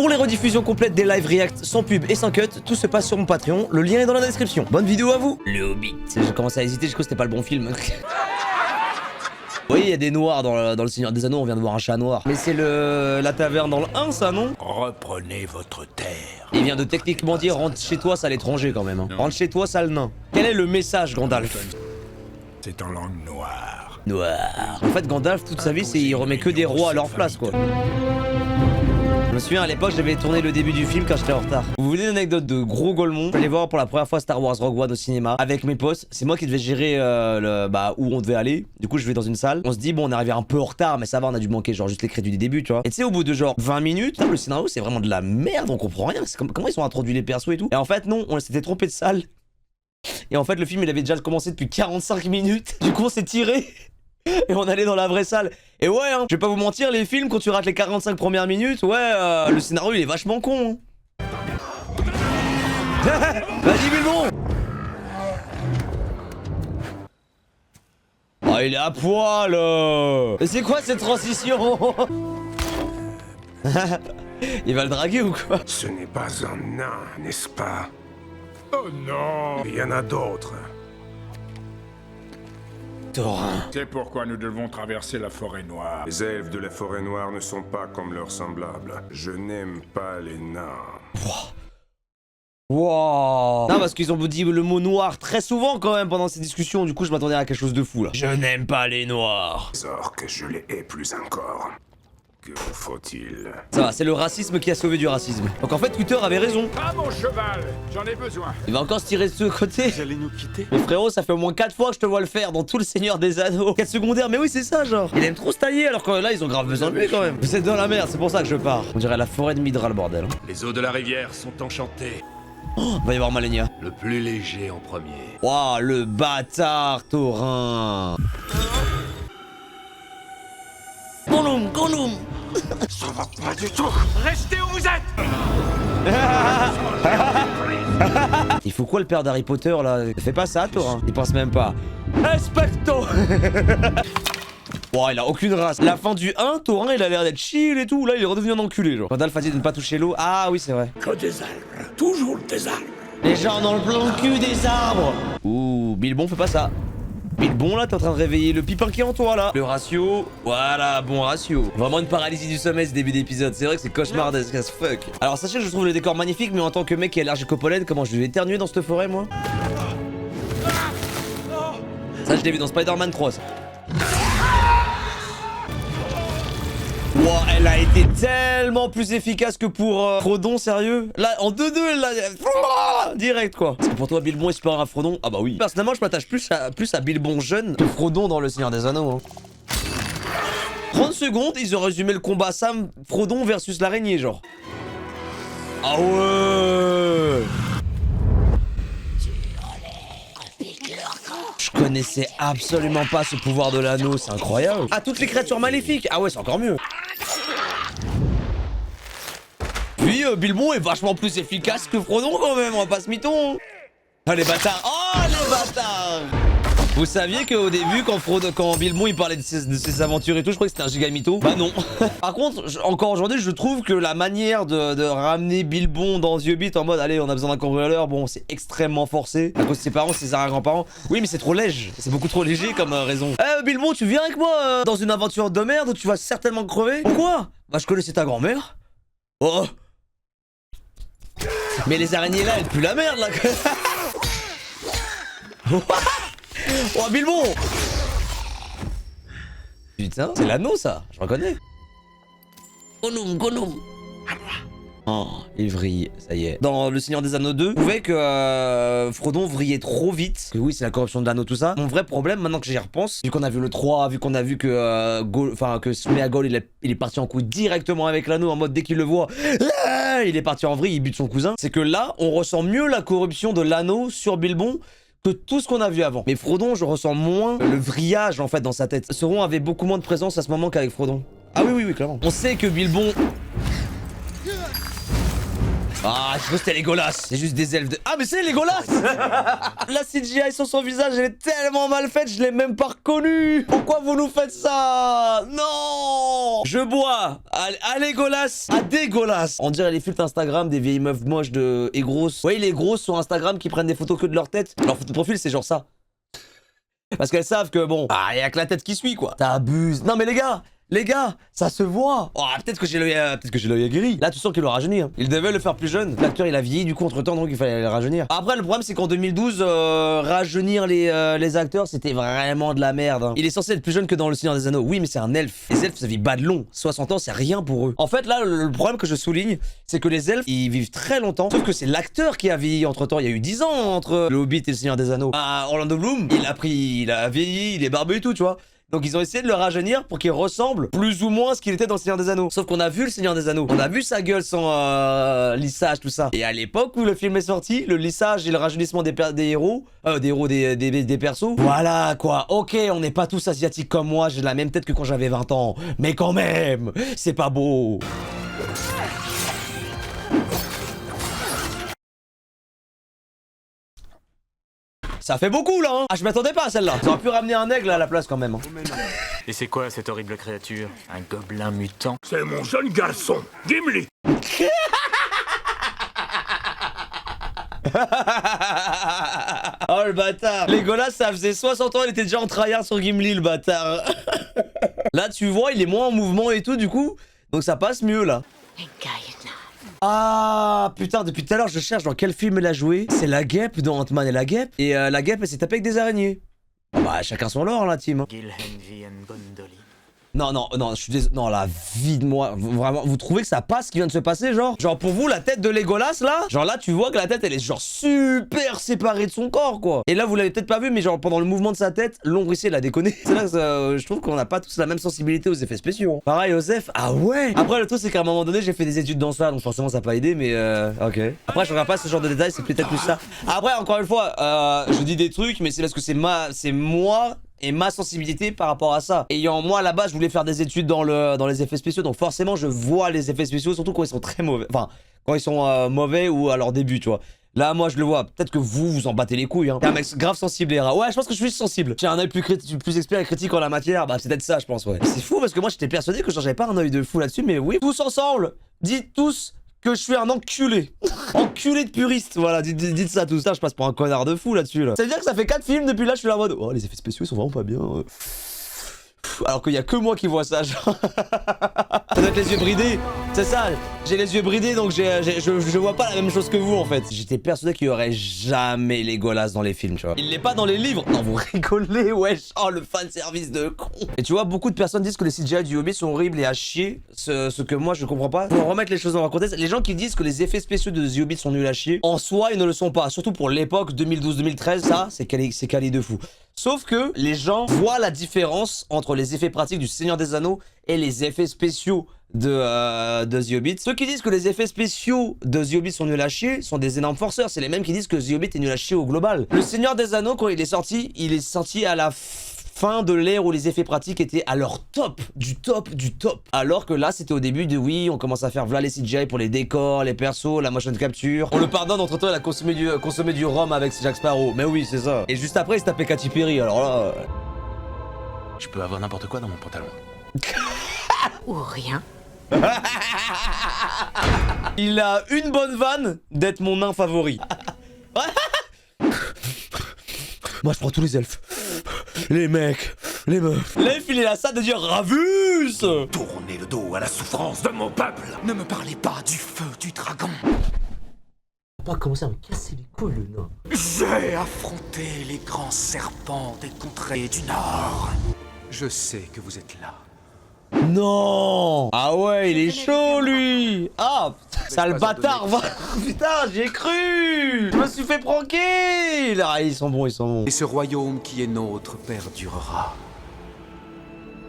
Pour les rediffusions complètes des live react sans pub et sans cut, tout se passe sur mon Patreon, le lien est dans la description. Bonne vidéo à vous. Le Hobbit. J'ai commencé à hésiter, je crois que c'était pas le bon film. Oui, il y a des noirs dans le Seigneur des Anneaux, on vient de voir un chat noir. Mais c'est la taverne dans le 1, ça, non? Reprenez votre terre. Il vient de techniquement dire rentre chez toi, ça l'étranger quand même. Hein. Rentre chez toi, sale nain. Quel est le message, Gandalf? C'est en langue noire. Noir. En fait, Gandalf, toute sa vie, il remet que des rois à leur place, quoi. Je me souviens à l'époque, j'avais tourné le début du film quand j'étais en retard. Vous voulez une anecdote de gros Golemont? Je suis allé voir pour la première fois Star Wars Rogue One au cinéma avec mes potes. C'est moi qui devais gérer où on devait aller. Du coup, je vais dans une salle. On se dit, bon, on est arrivé un peu en retard, mais ça va, on a dû manquer genre juste les crédits du début, tu vois. Et tu sais, au bout de genre 20 minutes, le scénario, c'est vraiment de la merde, on comprend rien. Comment ils ont introduit les persos et tout. Et en fait, non, on s'était trompé de salle. Et en fait, le film, il avait déjà commencé depuis 45 minutes. Du coup, on s'est tiré. Et on allait dans la vraie salle. Et ouais, hein, je vais pas vous mentir, les films, quand tu rates les 45 premières minutes, ouais, le scénario, il est vachement con. Hein. Vas-y, Bilbon. Oh, il est à poil. Mais c'est quoi cette transition? Il va le draguer ou quoi? Ce n'est pas un nain, n'est-ce pas? Oh non! Il y en a d'autres. Thorin. C'est pourquoi nous devons traverser la forêt noire. Les elfes de la forêt noire ne sont pas comme leurs semblables. Je n'aime pas les nains. Wow. Non, parce qu'ils ont dit le mot noir très souvent quand même pendant ces discussions. Du coup, je m'attendais à quelque chose de fou là. Je n'aime pas les noirs. Les orques, je les hais plus encore. Que faut-il? Ça va, c'est le racisme qui a sauvé du racisme. Donc en fait, Twitter avait raison. Ah mon cheval! J'en ai besoin. Il va encore se tirer de ce côté. Vous allez nous quitter? Mais frérot, ça fait au moins 4 fois que je te vois le faire dans tout le Seigneur des Anneaux. 4 secondaires, mais oui, c'est ça, genre. Il aime trop se tailler alors que là, ils ont grave besoin de lui quand même. Vous êtes dans la merde, c'est pour ça que je pars. On dirait la forêt de Midra, le bordel. Les eaux de la rivière sont enchantées. Oh, va y avoir Malenia. Le plus léger en premier. Waouh, le bâtard, Thorin. Gollum. Ça va pas du tout. Restez où vous êtes! Il faut quoi le père d'Harry Potter là? Fais pas ça, Thorin. Il pense même pas. Expecto. Wow, il a aucune race. La fin du 1, Thorin, il a l'air d'être chill et tout. Là, il est redevenu un enculé, genre. Gandalf a dit de ne pas toucher l'eau. Ah oui, c'est vrai. Que des arbres. Toujours des arbres. Les gens dans le plan de cul des arbres. Ouh, Bilbon, fais pas ça. Bilbon, là, t'es en train de réveiller le pipin qui est en toi, là. Le ratio, voilà, bon ratio. Vraiment une paralysie du sommeil, ce début d'épisode. C'est vrai que c'est cauchemardesque as fuck. Alors, sachez que je trouve le décor magnifique, mais en tant que mec qui est allergique au pollen, comment je vais éternuer dans cette forêt, moi? Ça, je l'ai vu dans Spider-Man 3, ça. Wow, elle a été tellement plus efficace que pour Frodon, sérieux. Là, en 2-2, elle l'a... direct, quoi. Parce que pour toi, Bilbon est supérieur à Frodon? Ah bah oui. Personnellement, je m'attache plus à Bilbon jeune que Frodon dans Le Seigneur des Anneaux. Hein. 30 secondes, ils ont résumé le combat Sam Frodon versus l'araignée, genre. Ah ouais. Je connaissais absolument pas ce pouvoir de l'anneau, c'est incroyable. Ah, toutes les créatures maléfiques. Ah ouais, c'est encore mieux. Puis Bilbon est vachement plus efficace que Frodon quand même, on va pas se mython. Ah les bâtards. Oh les bâtards. Vous saviez qu'au début, quand Bilbon il parlait de ses aventures et tout, je crois que c'était un giga mytho. Bah non. Par contre, encore aujourd'hui, je trouve que la manière de ramener Bilbon dans The Hobbit en mode allez, on a besoin d'un cambrioleur, bon, c'est extrêmement forcé. À cause de ses parents, ses arrière-grands-parents. Oui, mais c'est trop léger. C'est beaucoup trop léger comme raison. Eh, Bilbon, tu viens avec moi dans une aventure de merde où tu vas certainement crever? Pourquoi? Bah, je connaissais ta grand-mère. Oh. Mais les araignées là, elles puent la merde là. Oh Bilbon. Putain, c'est l'anneau ça, je reconnais. Gollum. Oh, il vrille, ça y est. Dans Le Seigneur des Anneaux 2, je trouvais que Frodon vrillait trop vite. Que oui, c'est la corruption de l'anneau, tout ça. Mon vrai problème, maintenant que j'y repense, vu qu'on a vu le 3, vu qu'on a vu que Sméagol, il est parti en couille directement avec l'anneau, en mode dès qu'il le voit, il est parti en vrille, il bute son cousin. C'est que là, on ressent mieux la corruption de l'anneau sur Bilbon que tout ce qu'on a vu avant. Mais Frodon, je ressens moins le vrillage en fait dans sa tête. Sauron avait beaucoup moins de présence à ce moment qu'avec Frodon. Ah oui, clairement. On sait que Bilbon... Ah, je crois que c'était Legolas. C'est juste des elfes de... Ah, mais c'est Legolas. La CGI sur son visage, elle est tellement mal faite, je l'ai même pas reconnu. Pourquoi vous nous faites ça? Non. Je bois à Legolas, à dégueulasse. On dirait les filtres Instagram des vieilles meufs moches et grosses. Oui, les grosses sur Instagram qui prennent des photos que de leur tête. Leur photo de profil, c'est genre ça. Parce qu'elles savent que bon, y a que la tête qui suit quoi. T'abuses. Non mais les gars, ça se voit. Oh, peut-être que j'ai l'œil aguerri. Là, tu sens qu'il le rajeunit. Hein. Il devait le faire plus jeune. L'acteur, il a vieilli du coup entre-temps, donc il fallait le rajeunir. Après, le problème, c'est qu'en 2012, rajeunir les acteurs, c'était vraiment de la merde. Hein. Il est censé être plus jeune que dans Le Seigneur des Anneaux. Oui, mais c'est un elfe. Les elfes, ça vit bas de long. 60 ans, c'est rien pour eux. En fait, là, le problème que je souligne, c'est que les elfes, ils vivent très longtemps. Sauf que c'est l'acteur qui a vieilli entre-temps. Il y a eu 10 ans entre Le Hobbit et Le Seigneur des Anneaux. Orlando Bloom, il a vieilli, il est barbu et tout, tu vois. Donc ils ont essayé de le rajeunir pour qu'il ressemble plus ou moins à ce qu'il était dans Le Seigneur des Anneaux. Sauf qu'on a vu Le Seigneur des Anneaux. On a vu sa gueule sans lissage, tout ça. Et à l'époque où le film est sorti, le lissage et le rajeunissement des persos. Voilà quoi. Ok, on n'est pas tous asiatiques comme moi, j'ai la même tête que quand j'avais 20 ans. Mais quand même, c'est pas beau. Ça fait beaucoup là hein. Ah je m'attendais pas à celle-là. J'aurais pu ramener un aigle à la place quand même hein. Et c'est quoi cette horrible créature? Un gobelin mutant? C'est mon jeune garçon, Gimli. Oh le bâtard. Legolas ça faisait 60 ans, il était déjà en tryhard sur Gimli le bâtard. Là tu vois il est moins en mouvement et tout du coup. Donc ça passe mieux là. Ah putain, depuis tout à l'heure je cherche dans quel film elle a joué. C'est la guêpe dans Ant-Man et la guêpe. Et la guêpe elle s'est tapée avec des araignées. Oh bah chacun son lore la team. Non, je suis désolé. Non, la vie de moi. Vraiment, vous trouvez que ça passe ce qui vient de se passer, genre? Genre, pour vous, la tête de Legolas, là? Genre, là, tu vois que la tête, elle est genre super séparée de son corps, quoi. Et là, vous l'avez peut-être pas vu, mais genre, pendant le mouvement de sa tête, l'ombre ici, elle a déconné. C'est là que je trouve qu'on n'a pas tous la même sensibilité aux effets spéciaux. Hein. Pareil, Osef, ah ouais! Après, le truc, c'est qu'à un moment donné, j'ai fait des études dans ça, donc forcément, ça n'a pas aidé, mais ok. Après, je regarde pas ce genre de détails, c'est peut-être plus ça. Après, encore une fois, je dis des trucs, mais c'est parce que c'est moi et ma sensibilité par rapport à ça. Ayant moi là-bas, je voulais faire des études dans les effets spéciaux, donc forcément je vois les effets spéciaux, surtout quand ils sont très mauvais. Enfin, quand ils sont mauvais ou à leur début, tu vois. Là, moi je le vois. Peut-être que vous en battez les couilles. Hein. T'es un mec grave sensible, Hera. Ouais, je pense que je suis sensible. J'ai un œil plus expert et critique en la matière. Bah, c'est peut-être ça, je pense, ouais. C'est fou parce que moi j'étais persuadé que j'avais pas un œil de fou là-dessus, mais oui, tous ensemble, dites tous que je suis un enculé. Enculé de puriste. Voilà, dites ça tout ça, je passe pour un connard de fou là-dessus. Là. Ça veut dire que ça fait 4 films depuis là, je suis là en mode oh, les effets spéciaux ils sont vraiment pas bien. Alors qu'il y a que moi qui vois ça, genre. Ça doit être les yeux bridés. C'est ça, j'ai les yeux bridés donc je vois pas la même chose que vous en fait. J'étais persuadé qu'il y aurait jamais Legolas dans les films, tu vois. Il l'est pas dans les livres. Non, vous rigolez, wesh. Oh, le fanservice de con. Et tu vois, beaucoup de personnes disent que les CGI du Hobbit sont horribles et à chier. Ce que moi je comprends pas. Pour remettre les choses dans leur contexte, les gens qui disent que les effets spéciaux de The Hobbit sont nuls à chier, en soi ils ne le sont pas. Surtout pour l'époque 2012-2013, ça c'est quali de fou. Sauf que les gens voient la différence entre les effets pratiques du Seigneur des Anneaux et les effets spéciaux de The Hobbit. Ceux qui disent que les effets spéciaux de The Hobbit sont nuls à chier sont des énormes forceurs. C'est les mêmes qui disent que The Hobbit est nul à chier au global. Le Seigneur des Anneaux, quand il est sorti à la fin de l'ère où les effets pratiques étaient à leur top, du top. Alors que là, c'était au début de oui, on commence à faire voilà les CGI pour les décors, les persos, la motion capture. On le pardonne, entre-temps, il a consommé du rhum avec Jack Sparrow. Mais oui, c'est ça. Et juste après, il se tapait Katy Perry, alors là... Je peux avoir n'importe quoi dans mon pantalon. Ou rien. Il a une bonne vanne d'être mon nain favori. Moi, je prends tous les elfes. Les mecs, les meufs. L'elfe, il est là ça de dire Ravus. Tournez le dos à la souffrance de mon peuple. Ne me parlez pas du feu du dragon. On va pas commencer à me casser les couilles, le nain. J'ai affronté les grands serpents des contrées du Nord. Je sais que vous êtes là. Non. Ah ouais, il est chaud, lui. Ah, sale bâtard. Putain, j'y ai cru. Je me suis fait pranker. Ah, ils sont bons. Et ce royaume qui est nôtre perdurera.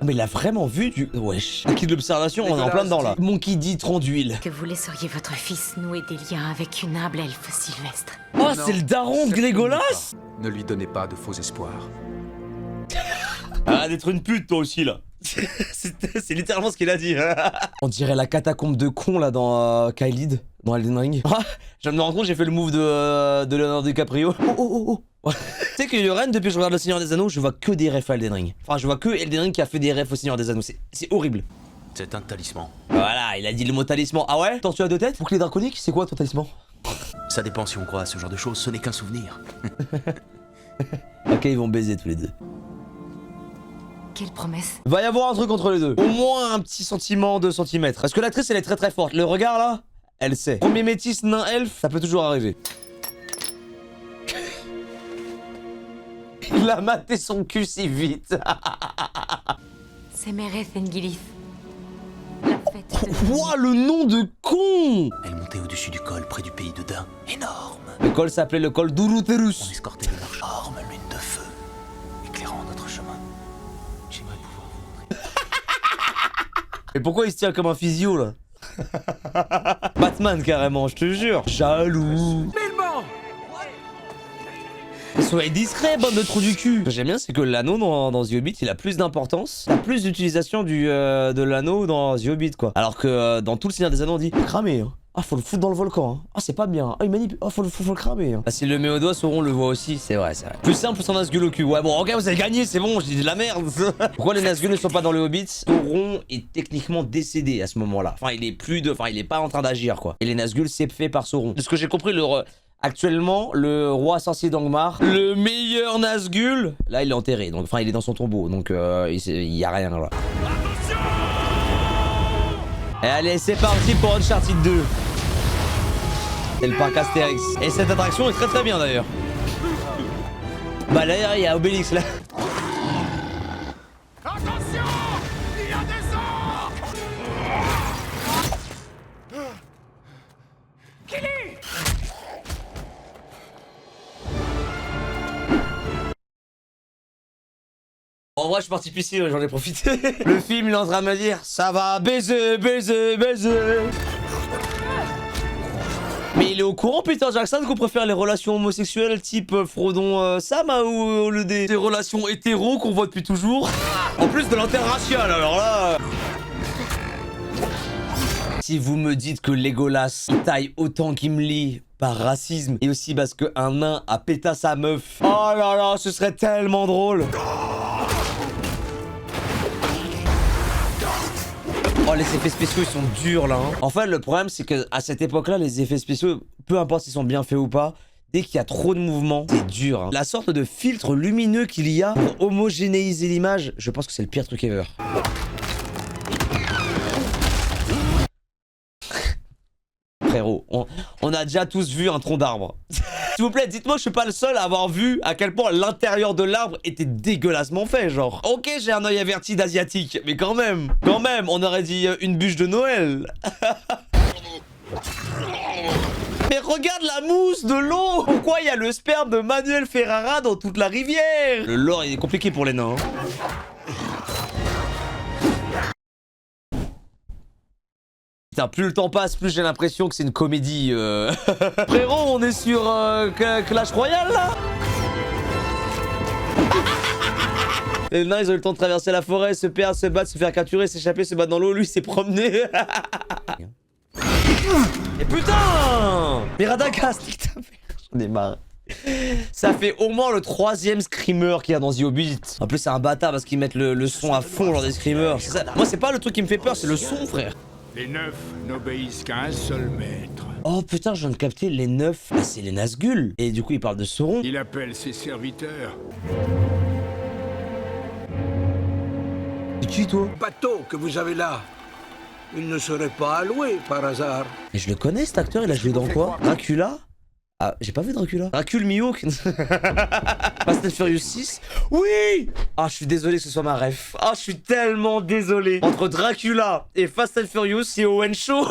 Mais il a vraiment vu du... Wesh. Acquis de l'observation, on est en plein dedans, là. Monkey dit tronc d'huile. Que vous laisseriez votre fils nouer des liens avec une humble elfe sylvestre. Oh, c'est le daron de Legolas. Ne lui donnez pas de faux espoirs. Ah, d'être une pute, toi aussi, là. C'est littéralement ce qu'il a dit. On dirait la catacombe de con, là, dans Kylid. dans Elden Ring. Ah, je me rends compte, j'ai fait le move de Leonardo DiCaprio. Tu sais que Yoren, depuis que je regarde Le Seigneur des Anneaux, je vois que des refs à Elden Ring. Enfin, je vois que Elden Ring qui a fait des refs au Seigneur des Anneaux. C'est horrible. C'est un talisman. Voilà, il a dit le mot talisman. Ah ouais? Tortue à deux têtes? Bouclier draconique? C'est quoi ton talisman? Ça dépend si on croit à ce genre de choses, ce n'est qu'un souvenir. Ok, ils vont baiser tous les deux. Quelle promesse? Va y avoir un truc entre les deux. Au moins un petit sentiment de centimètre. Parce que l'actrice, elle est très très forte. Le regard là, elle sait. Premier métis nain elfe, ça peut toujours arriver. Il a maté son cul si vite. C'est Méreth Engilith. La fête de... Ouah, le nom de con! Elle montait au-dessus du col, près du pays de Dain. Énorme. Le col s'appelait le col On d'Uruterus. escortait les marches. Énorme lune de feu, éclairant notre chemin. J'aimerais pouvoir vous montrer. Et pourquoi il se tient comme un physio là? Batman carrément, je te jure. Jaloux. Soyez discret, bande de trous du cul. Ce que j'aime bien, c'est que l'anneau dans The Hobbit, il a plus d'importance. T'as plus d'utilisation de l'anneau dans The Hobbit, quoi. Alors que dans tout le Seigneur des Anneaux, on dit cramer. Hein. Ah, faut le foutre dans le volcan. Hein. Ah, c'est pas bien. Ah, il manipule. Ah, faut le cramer. Hein. Ah, s'il le met au doigt, Sauron le voit aussi. C'est vrai, c'est vrai. Plus simple, plus un Nazgûl au cul. Ouais, bon, ok, vous avez gagné, c'est bon, je dis de la merde. Pourquoi les Nazgûl ne sont pas dans le Hobbit? Sauron est techniquement décédé à ce moment-là. Enfin, il est pas en train d'agir, quoi. Et les Nazgûl, c'est fait par Sauron. De ce que j'ai compris, actuellement, le roi sorcier d'Angmar, le meilleur Nazgûl, là il est enterré, donc enfin il est dans son tombeau, donc il y a rien là. Et allez, c'est parti pour Uncharted 2. C'est le parc Astérix. Et cette attraction est très très bien d'ailleurs. Bah d'ailleurs il y a Obélix là. Attention! Il y a des orques! Killy! En vrai je suis parti pisser, j'en ai profité. Le film il est en train de me dire ça va baiser, baiser, baiser. Mais il est au courant Peter Jackson qu'on préfère les relations homosexuelles type Frodon Sam ou des relations hétéros qu'on voit depuis toujours. En plus de l'interracial alors là. Si vous me dites que Legolas il taille autant Gimli par racisme et aussi parce qu'un nain a péta sa meuf. Oh là là, ce serait tellement drôle. Oh, les effets spéciaux ils sont durs là. Hein. En fait, le problème c'est que à cette époque-là, les effets spéciaux, peu importe s'ils sont bien faits ou pas, dès qu'il y a trop de mouvements, c'est dur. Hein. La sorte de filtre lumineux qu'il y a pour homogénéiser l'image, je pense que c'est le pire truc ever. Frérot, on a déjà tous vu un tronc d'arbre. S'il vous plaît, dites-moi que je suis pas le seul à avoir vu à quel point l'intérieur de l'arbre était dégueulassement fait, genre. Ok, j'ai un œil averti d'asiatique, mais quand même, on aurait dit une bûche de Noël. Mais regarde la mousse de l'eau. Pourquoi il y a le sperme de Manuel Ferrara dans toute la rivière? Le lore, il est compliqué pour les nains. Hein. Putain, plus le temps passe, plus j'ai l'impression que c'est une comédie. Frérot, on est sur Clash Royale là. Les nains, ils ont eu le temps de traverser la forêt, se perdre, se battre, se faire capturer, s'échapper, se battre dans l'eau. Lui, s'est promené. Et putain! Mais Radagast, putain, j'en ai marre. Ça fait au moins le 3e screamer qu'il y a dans The Hobbit. En plus, c'est un bâtard parce qu'ils mettent le son à fond lors des screamers. Ça. Moi, c'est pas le truc qui me fait peur, c'est le son, frère. Les 9 n'obéissent qu'à un seul maître. Oh putain, je viens de capter les 9. Ah, c'est les Nazgûl. Et du coup, il parle de Sauron. Il appelle ses serviteurs. C'est qui, toi? Bateau que vous avez là, il ne serait pas alloué par hasard. Mais je le connais, cet acteur, il a joué dans quoi? Dracula? Ah, j'ai pas vu Dracula. Dracula Mihawk. Fast and Furious 6. Oui! Ah, je suis désolé que ce soit ma ref. Ah, je suis tellement désolé. Entre Dracula et Fast and Furious, c'est Owen Shaw.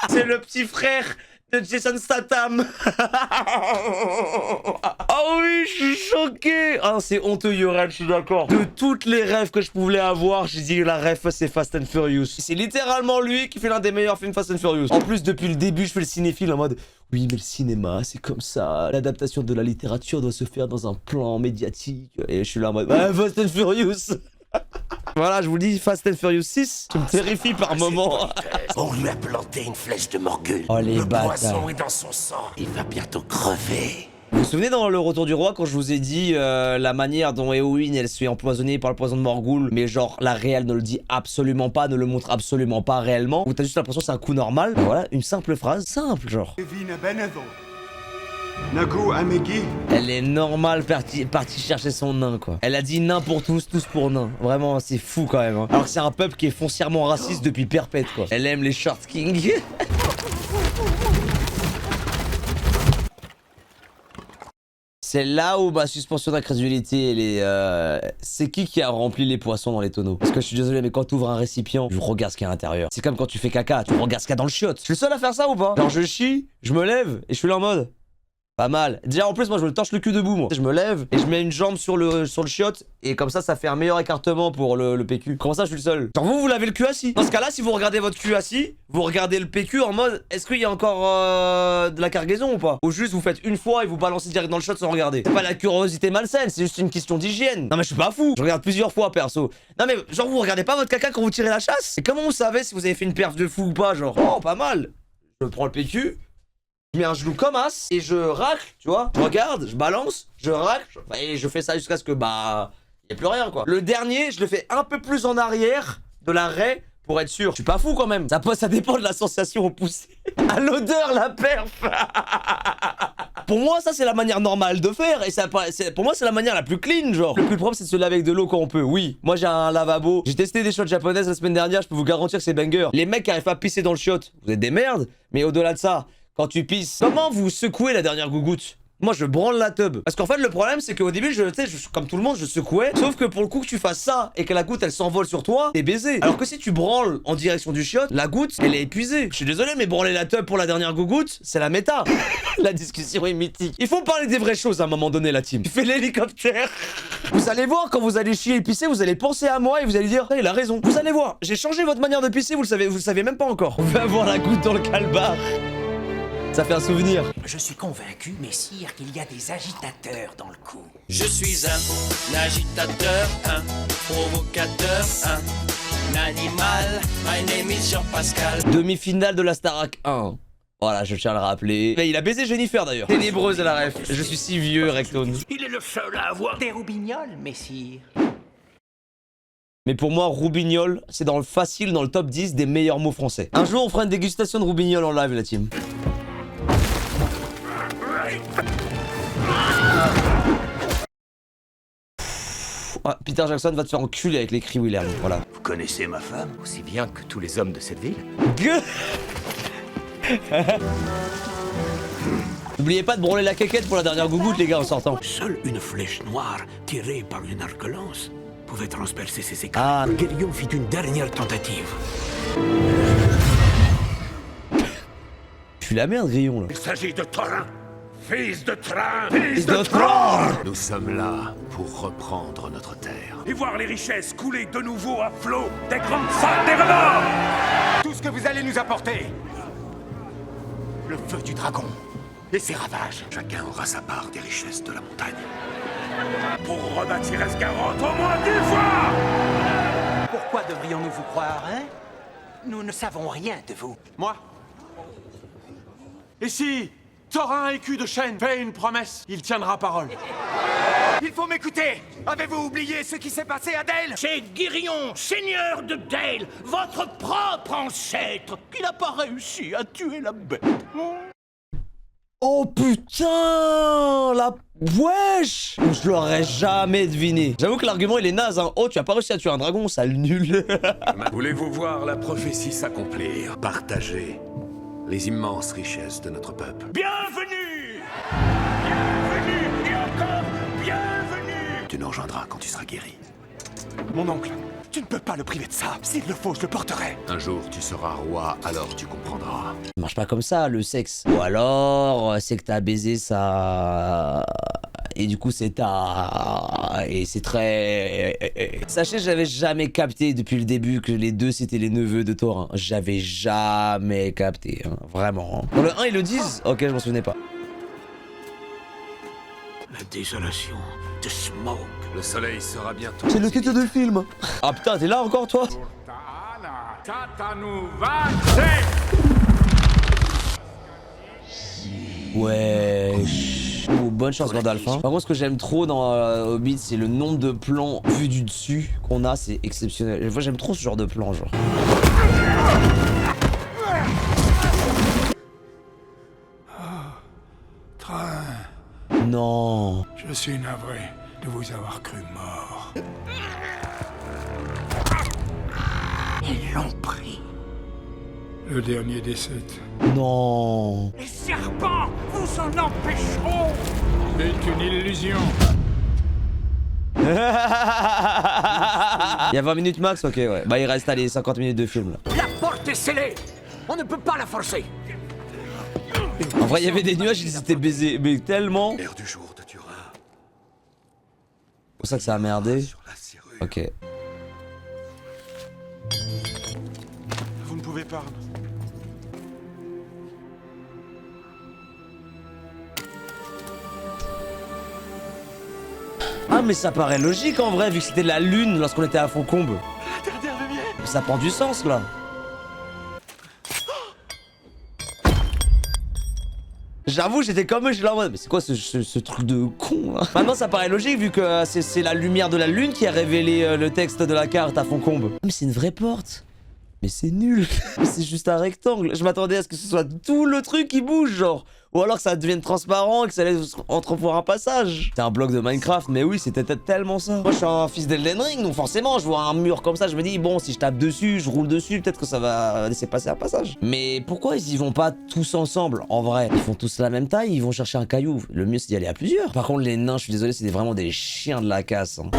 C'est le petit frère de Jason Statham. Oh oui, je suis choqué. Ah, c'est honteux, Yoren, je suis d'accord. De toutes les rêves que je pouvais avoir, j'ai dit la ref, c'est Fast and Furious. C'est littéralement lui qui fait l'un des meilleurs films Fast and Furious. En plus, depuis le début, je fais le cinéphile en mode oui, mais le cinéma, c'est comme ça. L'adaptation de la littérature doit se faire dans un plan médiatique. Et je suis là en mode Fast and Furious. Voilà, je vous le dis, Fast and Furious 6, tu me terrifies par moment. On lui a planté une flèche de morgue. Oh les Le bâtards. poison est dans son sang. Il va bientôt crever. Vous vous souvenez dans Le Retour du Roi quand je vous ai dit la manière dont Éowyn elle se fait empoisonner par le poison de Morgul, mais genre la réelle ne le dit absolument pas, ne le montre absolument pas réellement, ou t'as juste l'impression que c'est un coup normal. Ben voilà, une simple phrase, simple genre. Elle est normale partie chercher son nain quoi. Elle a dit nain pour tous, tous pour nain. Vraiment c'est fou quand même. Hein. Alors que c'est un peuple qui est foncièrement raciste depuis perpète quoi. Elle aime les short kings. C'est là où ma suspension d'incrédulité, elle est... C'est qui a rempli les poissons dans les tonneaux? Parce que je suis désolé, mais quand tu ouvres un récipient, tu regardes ce qu'il y a à l'intérieur. C'est comme quand tu fais caca, tu regardes ce qu'il y a dans le chiotte. Je suis le seul à faire ça ou pas? Genre je chie, je me lève et je suis là en mode... Pas mal. Déjà en plus moi je me torche le cul debout moi. Je me lève et je mets une jambe sur le chiotte et comme ça fait un meilleur écartement pour le PQ. Comment ça je suis le seul? Genre vous lavez le cul assis. Dans ce cas là si vous regardez votre cul assis, vous regardez le PQ en mode est-ce qu'il y a encore de la cargaison ou pas? Ou juste vous faites une fois et vous balancez direct dans le shot sans regarder. C'est pas la curiosité malsaine, c'est juste une question d'hygiène. Non mais je suis pas fou. Je regarde plusieurs fois perso. Non mais genre vous regardez pas votre caca quand vous tirez la chasse? Et comment vous savez si vous avez fait une perf de fou ou pas? Genre oh pas mal. Je prends le PQ. Je mets un genou comme as et je racle, tu vois. Je regarde, je balance, je racle et je fais ça jusqu'à ce que bah y a plus rien quoi. Le dernier, je le fais un peu plus en arrière de l'arrêt pour être sûr. Je suis pas fou quand même. Ça dépend de la sensation au poussé. À l'odeur la perf. Pour moi, ça c'est la manière normale de faire et ça, pour moi c'est la manière la plus clean genre. Le plus propre c'est de se laver avec de l'eau quand on peut. Oui, moi j'ai un lavabo. J'ai testé des shots japonaises la semaine dernière, je peux vous garantir que c'est banger. Les mecs qui arrivent pas à pisser dans le shot, vous êtes des merdes. Mais au-delà de ça, quand tu pisses, comment vous secouez la dernière gougoute? Moi je branle la tub. Parce qu'en fait le problème c'est qu'au début comme tout le monde je secouais. Sauf que pour le coup que tu fasses ça et que la goutte elle s'envole sur toi, t'es baisé. Alors que si tu branles en direction du chiotte, la goutte elle est épuisée. Je suis désolé mais branler la tub pour la dernière gougoute, c'est la méta. La discussion est mythique. Il faut parler des vraies choses à un moment donné la team. Tu fais l'hélicoptère. Vous allez voir quand vous allez chier et pisser, vous allez penser à moi et vous allez dire il a raison. Vous allez voir, j'ai changé votre manière de pisser, vous le savez même pas encore. On va avoir la goutte dans le calbar. Ça fait un souvenir. Je suis convaincu, messire, qu'il y a des agitateurs dans le coup. Je suis un agitateur, un provocateur, un animal. My name is Jean-Pascal. Demi-finale de la Starac 1. Voilà, je tiens à le rappeler. Mais il a baisé Jennifer d'ailleurs. Ténébreuse à la ref. Je suis si vieux, Rectone. Il est le seul à avoir des roubignoles, messire. Mais pour moi, roubignol, c'est dans le facile, dans le top 10 des meilleurs mots français. Un jour, on fera une dégustation de roubignol en live, la team. Ah, Peter Jackson va te faire enculer avec les cris William, voilà. Vous connaissez ma femme? Aussi bien que tous les hommes de cette ville. N'oubliez pas de branler la quéquette pour la dernière gougoute les gars en sortant. Seule une flèche noire tirée par une arc-lance pouvait transpercer ses écailles. Ah. Guérion fit une dernière tentative. Je suis la merde, Grillon là. Il s'agit de Thorin, fils de train, Fils de Thor. Nous sommes là pour reprendre notre terre. et voir les richesses couler de nouveau à flot des grandes salles des remords. Tout ce que vous allez nous apporter. Le feu du dragon et ses ravages. Chacun aura sa part des richesses de la montagne. Pour rebâtir Esgaroth au moins 10 fois. Pourquoi devrions-nous vous croire, hein? Nous ne savons rien de vous. Moi? Et si Thorin écu de chêne fait une promesse, il tiendra parole. Il faut m'écouter. Avez-vous oublié ce qui s'est passé à Dale? C'est Guérillon, seigneur de Dale, votre propre ancêtre, qui n'a pas réussi à tuer la bête. Oh putain, la wesh. Je l'aurais jamais deviné. J'avoue que l'argument il est naze hein. Oh tu as pas réussi à tuer un dragon, sale nul. Voulez-vous voir la prophétie s'accomplir? Partager les immenses richesses de notre peuple. Bienvenue! Bienvenue et encore bienvenue! Tu nous rejoindras quand tu seras guéri. Mon oncle, tu ne peux pas le priver de ça. S'il le faut, je le porterai. Un jour tu seras roi, alors tu comprendras. Ça marche pas comme ça le sexe. Ou alors c'est que t'as baisé ça. Et du coup c'est ta... Et c'est très... Sachez j'avais jamais capté depuis le début que les deux c'était les neveux de Thorin. J'avais jamais capté, hein. Vraiment. Dans le 1 ils le disent. Ok je m'en souvenais pas. La désolation de Smoke. Le soleil sera bientôt. C'est le titre du film. Ah putain, t'es là encore toi? Wesh. Oh, bonne chance Gandalf. Hein. Par contre, ce que j'aime trop dans Hobbit, c'est le nombre de plans vus du dessus qu'on a, c'est exceptionnel. Moi, j'aime trop ce genre de plan, genre. Non. Je suis navré de vous avoir cru mort. Ils l'ont pris. Le dernier des 7. Non. Les serpents vous en empêcheront. C'est une illusion. Il y a 20 minutes max, ok, ouais. Bah, il reste, allez, 50 minutes de film, là. La porte est scellée. On ne peut pas la forcer. En vrai, il y avait des nuages, ils étaient baisés, mais tellement. L'air du jour de Turin. C'est pour ça que ça a merdé. Sur la serrure. Ok. Vous ne pouvez pas. Ah, mais ça paraît logique en vrai, vu que c'était la lune lorsqu'on était à Foncombe. La dernière lumière. Ça prend du sens là. J'avoue, j'étais comme eux, je suis là en mode, mais c'est quoi ce truc de con là? Maintenant, ça paraît logique vu que c'est la lumière de la lune qui a révélé le texte de la carte à Foncombe. Mais c'est une vraie porte. Mais c'est nul. C'est juste un rectangle. Je m'attendais à ce que ce soit tout le truc qui bouge, genre. Ou alors que ça devienne transparent et que ça laisse entrevoir un passage. C'est un bloc de Minecraft, mais oui, c'était tellement ça. Moi, je suis un fils d'Elden Ring, donc forcément, je vois un mur comme ça, je me dis, bon, si je tape dessus, je roule dessus, peut-être que ça va laisser passer un passage. Mais pourquoi ils y vont pas tous ensemble, en vrai? Ils font tous la même taille, ils vont chercher un caillou. Le mieux, c'est d'y aller à plusieurs. Par contre, les nains, je suis désolé, c'est vraiment des chiens de la casse. Hein.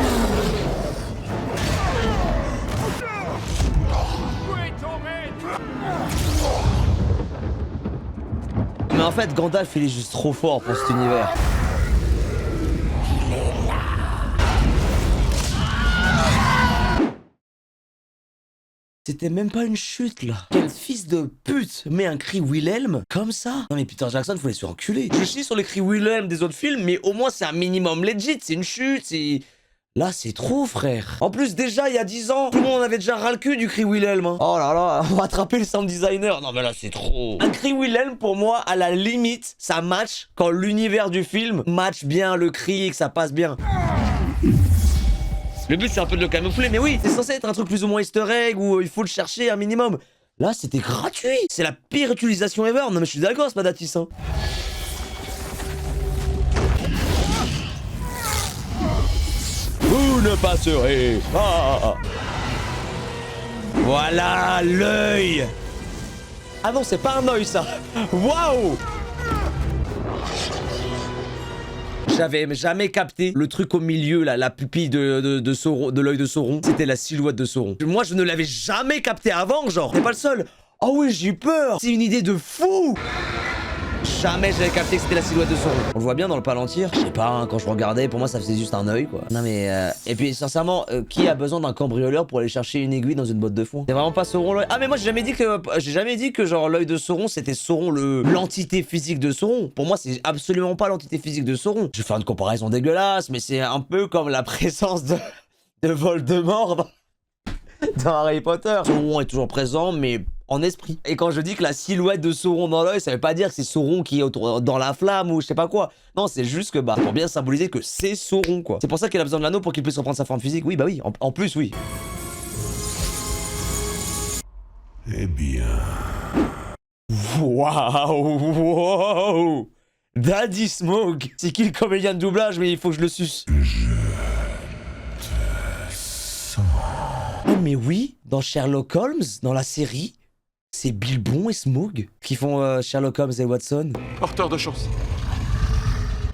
Mais en fait, Gandalf, il est juste trop fort pour cet univers. C'était même pas une chute, là. Quel fils de pute met un cri Wilhelm comme ça? Non mais Peter Jackson, faut les se enculer. Je chie sur les cris Wilhelm des autres films, mais au moins c'est un minimum legit, c'est une chute, c'est... Là, c'est trop, frère. En plus, déjà, il y a 10 ans, tout le monde avait déjà ras le cul du cri Wilhelm. Hein. Oh là là, on va attraper le sound designer. Non, mais là, c'est trop. Un cri Wilhelm, pour moi, à la limite, ça match quand l'univers du film match bien le cri et que ça passe bien. Le but, c'est un peu de le camoufler, mais oui, c'est censé être un truc plus ou moins easter egg où il faut le chercher un minimum. Là, c'était gratuit. C'est la pire utilisation ever. Non, mais je suis d'accord, c'est pas Datis, hein. Vous ne passerez pas. Voilà l'œil. Ah non, c'est pas un œil ça. Waouh. J'avais jamais capté le truc au milieu là, la pupille de Sauron, de l'œil de Sauron. C'était la silhouette de Sauron. Moi, je ne l'avais jamais capté avant, genre. T'es pas le seul. Oh oui, j'ai eu peur. C'est une idée de fou. Jamais j'avais capté que c'était la silhouette de Sauron. On le voit bien dans le Palantir. Je sais pas, hein, quand je regardais, pour moi ça faisait juste un œil quoi. Non mais et puis sincèrement, qui a besoin d'un cambrioleur pour aller chercher une aiguille dans une botte de foin? C'est vraiment pas Sauron l'œil. Ah mais moi j'ai jamais dit que genre l'œil de Sauron c'était Sauron l'entité physique de Sauron. Pour moi c'est absolument pas l'entité physique de Sauron. Je vais faire une comparaison dégueulasse, mais c'est un peu comme la présence de Voldemort dans Harry Potter. Sauron est toujours présent, mais en esprit. Et quand je dis que la silhouette de Sauron dans l'œil, ça veut pas dire que c'est Sauron qui est dans la flamme ou je sais pas quoi. Non, c'est juste que bah, pour bien symboliser que c'est Sauron quoi. C'est pour ça qu'il a besoin de l'anneau pour qu'il puisse reprendre sa forme physique. Oui, bah oui, en plus, oui. Eh bien... Waouh. Daddy Smoke. C'est qui le comédien de doublage? Mais il faut que je le suce. Oh mais oui, dans Sherlock Holmes, dans la série, c'est Bilbon et Smaug qui font Sherlock Holmes et Watson. Porteur de chance.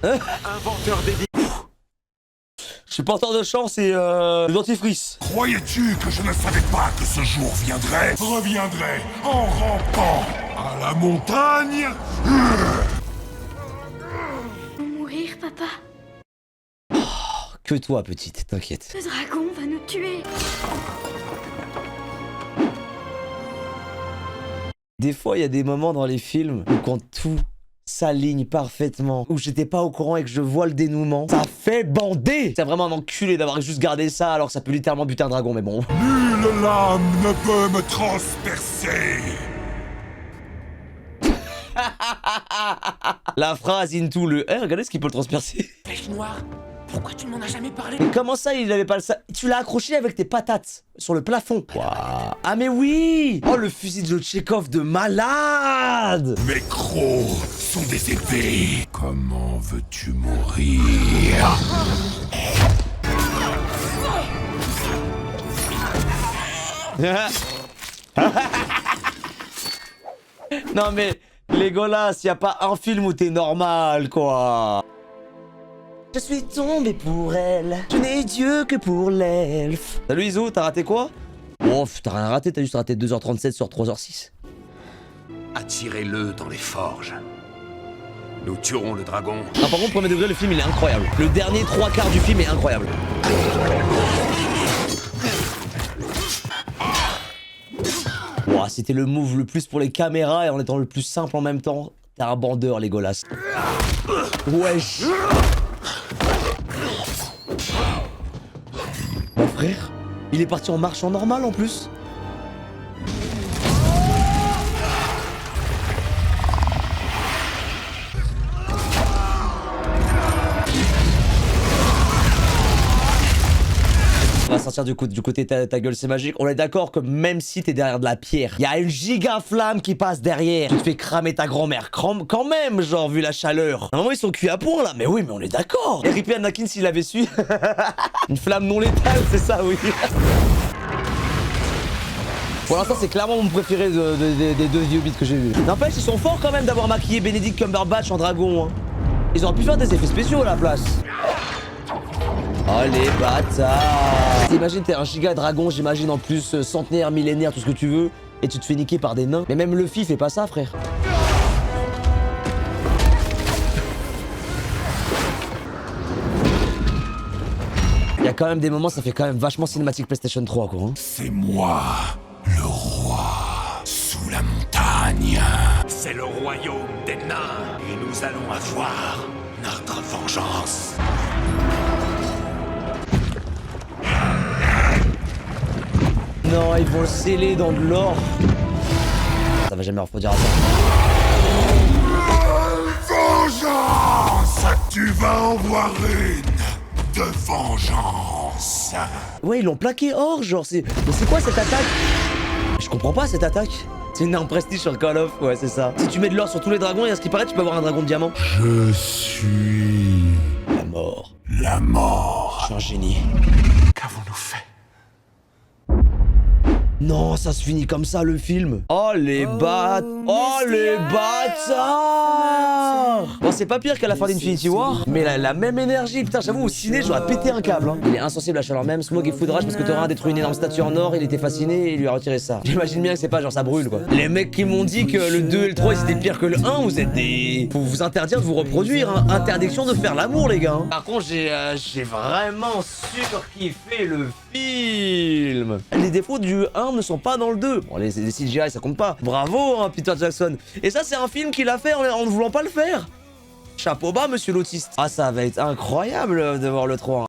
Inventeur d'énigmes. Je suis porteur de chance et dentifrice. Croyais-tu que je ne savais pas que ce jour reviendrait en rampant à la montagne? Mourir, papa. Oh, que toi, petite, t'inquiète. Le dragon va nous tuer. Des fois, il y a des moments dans les films où quand tout s'aligne parfaitement, où j'étais pas au courant et que je vois le dénouement, ça fait bander. C'est vraiment un enculé d'avoir juste gardé ça alors que ça peut littéralement buter un dragon, mais bon. Nulle lame ne peut me transpercer. La phrase into le... Eh, regardez ce qu'il peut le transpercer. Flèche noire, pourquoi tu ne m'en as jamais parlé? Mais comment ça, il avait pas le... Tu l'as accroché avec tes patates sur le plafond. Waouh. Ah mais oui. Oh, le fusil de Tchekhov de malade. Mes crocs sont des épées. Comment veux-tu mourir? Non mais... Legolas, y a pas un film où t'es normal, quoi. Je suis tombé pour elle. Je n'ai Dieu que pour l'elfe. Salut Iso, t'as raté quoi? Oh, t'as rien raté, t'as juste raté 2h37 sur 3h06. Attirez-le dans les forges. Nous tuerons le dragon. Ah, par contre, premier degré, le film il est incroyable. Le dernier 3/4 du film est incroyable. Ouah, c'était le move le plus pour les caméras et en étant le plus simple en même temps. T'es un bandeur, Legolas. Wesh. Mon frère, il est parti en marchant normal en plus. On va sortir du côté ta gueule c'est magique. On est d'accord que même si t'es derrière de la pierre, il y a une giga flamme qui passe derrière. Tu te fais cramer ta grand-mère. Quand même, genre, vu la chaleur. À un moment, ils sont cuits à point là. Mais oui, mais on est d'accord. Et Ripley Anakin s'il avait su. Une flamme non létale, c'est ça, oui. Pour l'instant, c'est clairement mon préféré des deux Hobbits que j'ai vus. N'empêche, ils sont forts quand même d'avoir maquillé Benedict Cumberbatch en dragon. Hein. Ils auraient pu faire des effets spéciaux à la place. Oh les bâtards. T'imagines, t'es un giga dragon, j'imagine en plus centenaire, millénaire, tout ce que tu veux, et tu te fais niquer par des nains. Mais même Luffy fait pas ça, frère. Il y a quand même des moments, ça fait quand même vachement cinématique PlayStation 3, quoi. Hein. C'est moi, le roi, sous la montagne. C'est le royaume des nains. Et nous allons avoir notre vengeance. Non, ils vont le sceller dans de l'or. Ça va jamais refroidir à ça. Vengeance! Tu vas en voir une de vengeance. Ouais, ils l'ont plaqué or, genre, c'est... Mais c'est quoi cette attaque? Je comprends pas cette attaque. C'est une arme prestige sur Call of, ouais, c'est ça. Si tu mets de l'or sur tous les dragons, et à ce qui paraît, tu peux avoir un dragon de diamant. Je suis... La mort. La mort. Je suis un génie. Qu'avons-nous fait? Non, ça se finit comme ça, le film. Oh, les bâtards. Oh, les bâtards. Bon, c'est pas pire qu'à la fin d'Infinity War, mais la même énergie. Putain, j'avoue, au ciné, j'aurais pété un câble. Hein. Il est insensible à la chaleur même. Smog et foudrage parce que Thorin a détruit une énorme statue en or. Il était fasciné et il lui a retiré ça. J'imagine bien que c'est pas genre ça brûle, quoi. Les mecs qui m'ont dit que le 2 et le 3 ils étaient pires que le 1, vous êtes des... Faut vous interdire de vous reproduire, hein. Interdiction de faire l'amour, les gars. Hein. Par contre, j'ai vraiment surkiffé le film. Les défauts du 1 ne sont pas dans le 2. Bon, les CGI, ça compte pas. Bravo, hein, Peter Jackson. Et ça, c'est un film qu'il a fait en ne voulant pas le faire. Chapeau bas, monsieur l'autiste. Ah, ça va être incroyable de voir le 3.